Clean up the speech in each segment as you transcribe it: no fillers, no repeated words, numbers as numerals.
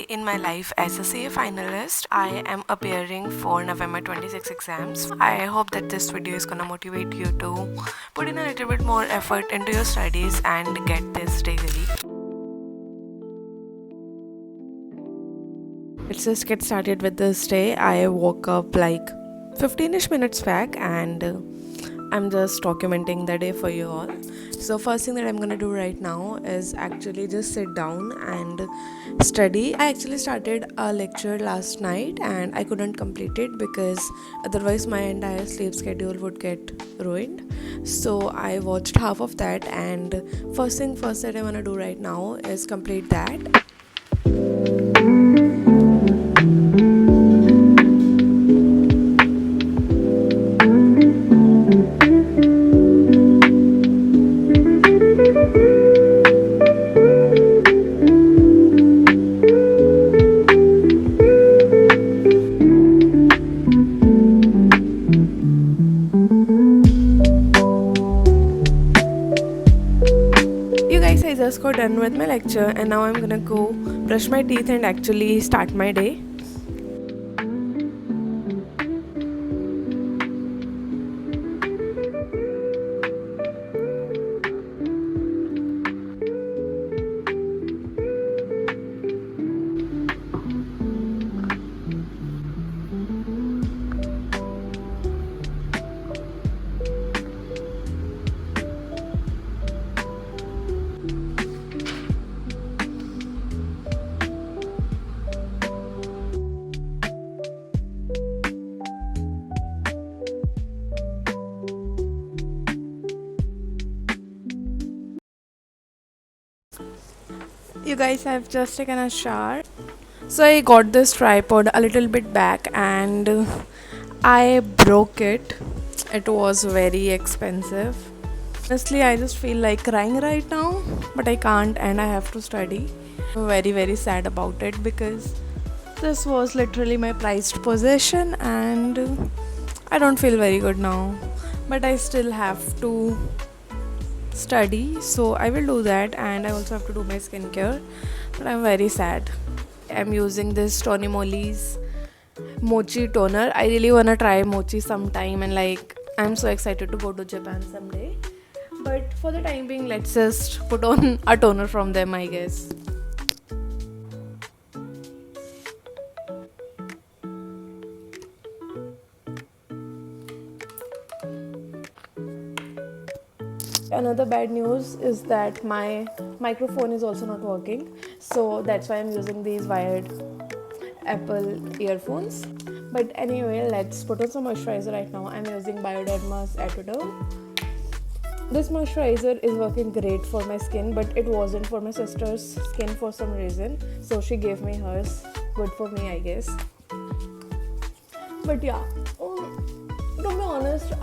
in my life as a CA finalist. I am appearing for November 26 exams. I hope that this video is gonna motivate you to put in a little bit more effort into your studies and get this degree. Let's just get started with this day. I woke up like 15ish minutes back and I'm just documenting the day for you all. So first thing that I'm gonna do right now is actually just sit down and study. I actually started a lecture last night and I couldn't complete it because otherwise my entire sleep schedule would get ruined. So I watched half of that, and first thing first that I wanna do right now is complete that. I just got done with my lecture and now I'm gonna go brush my teeth and actually start my day. You guys, I've just taken a shower. So I got this tripod a little bit back and I broke it. It was very expensive. Honestly, I just feel like crying right now, but I can't and I have to study. I'm very sad about it because this was literally my prized possession and I don't feel very good now. But I still have to study, so I will do that, and I also have to do my skincare, but I'm very sad. I'm using this Tony Moly's mochi toner. I really want to try mochi sometime, and like I'm so excited to go to Japan someday, but for the time being let's just put on a toner from them, I guess. Another bad news is that my microphone is also not working, so that's why I'm using these wired Apple earphones. But anyway, let's put on some moisturizer right now. I'm using Bioderma's Atoderm. This moisturizer is working great for my skin, but it wasn't for my sister's skin for some reason, so she gave me hers. Good for me, I guess. But yeah, to be honest,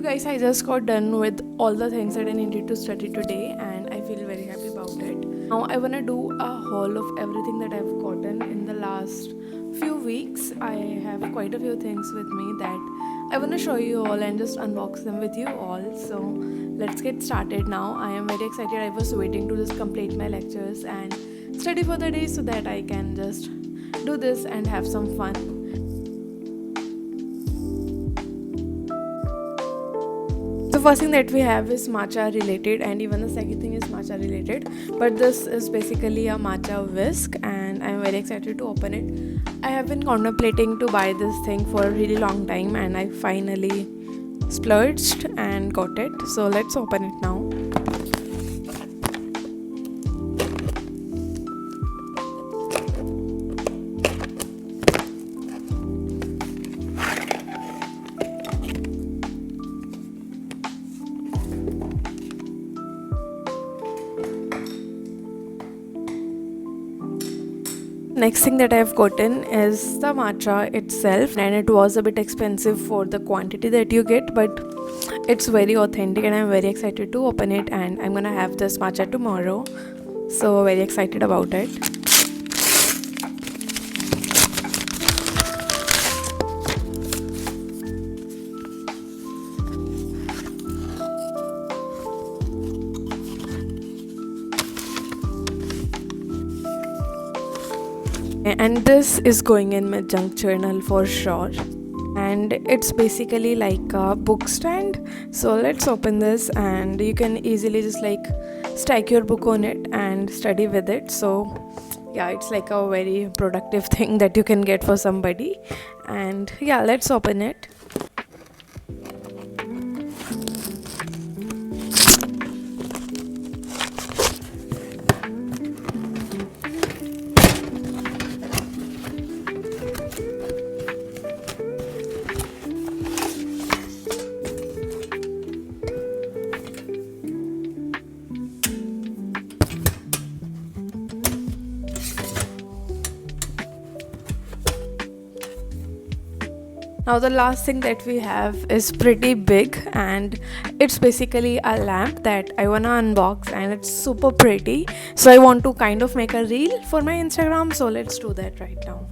guys, I just got done with all the things that I needed to study today and I feel very happy about it. Now I wanna do a haul of everything that I've gotten in the last few weeks. I have quite a few things with me that I want to show you all and just unbox them with you all. So let's get started now. I am very excited. I was waiting to just complete my lectures and study for the day so that I can just do this and have some fun. The first thing that we have is matcha related, and even the second thing is matcha related, but this is basically a matcha whisk and I'm very excited to open it. I have been contemplating to buy this thing for a really long time and I finally splurged and got it, so let's open it now. Next thing that I have gotten is the matcha itself, and it was a bit expensive for the quantity that you get, but it's very authentic and I'm very excited to open it, and I'm gonna have this matcha tomorrow, so very excited about it. And this is going in my junk journal for sure, and it's basically like a book stand. So let's open this, and you can easily just like stack your book on it and study with it. So yeah, it's like a very productive thing that you can get for somebody. And yeah, let's open it. Now the last thing that we have is pretty big, and it's basically a lamp that I wanna unbox, and it's super pretty. So I want to kind of make a reel for my Instagram, so let's do that right now.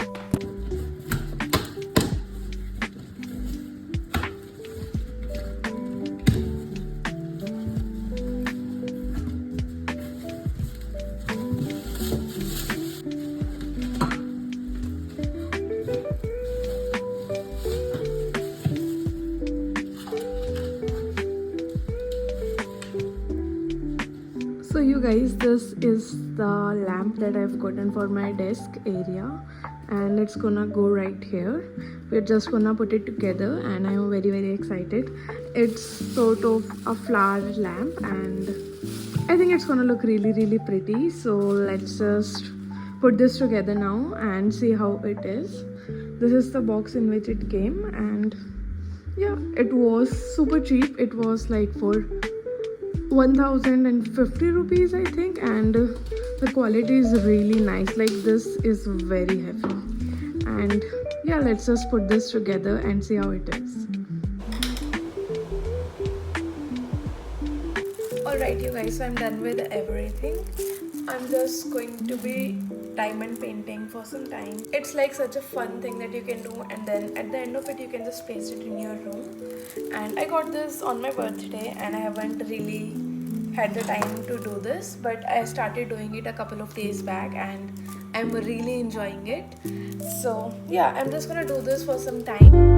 So you guys, this is the lamp that I've gotten for my desk area, and it's gonna go right here. We're just gonna put it together and I'm very excited. It's sort of a flower lamp and I think it's gonna look really pretty. So let's just put this together now and see how it is. This is the box in which it came, and yeah, it was super cheap. It was like for 1050 rupees I think, and the quality is really nice. Like, this is very heavy, and yeah, let's just put this together and see how it is. Alright you guys, so I'm done with everything. I'm just going to be diamond painting for some time. It's like such a fun thing that you can do, and then at the end of it you can just place it in your room. And I got this on my birthday and I haven't really had the time to do this, but I started doing it a couple of days back and I'm really enjoying it. So yeah, I'm just gonna do this for some time.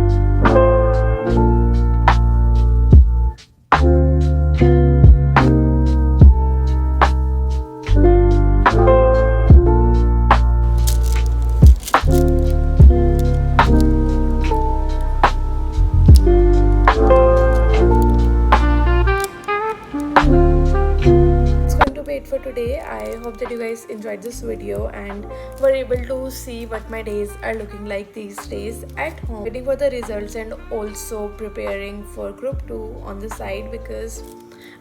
For today, I hope that you guys enjoyed this video and were able to see what my days are looking like these days at home, waiting for the results and also preparing for group 2 on the side, because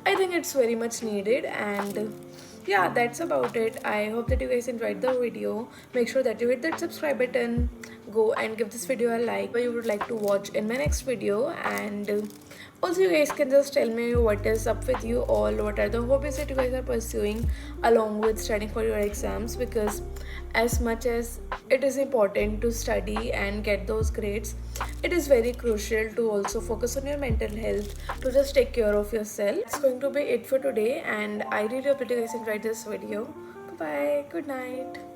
I think it's very much needed. And yeah, that's about it. I hope that you guys enjoyed the video. Make sure that you hit that subscribe button, go and give this video a like what you would like to watch in my next video. And also you guys can just tell me what is up with you all, what are the hobbies that you guys are pursuing along with studying for your exams, because as much as it is important to study and get those grades, it is very crucial to also focus on your mental health, to just take care of yourself. It's going to be it for today, and I really hope that you guys enjoyed this video. Bye bye, good night.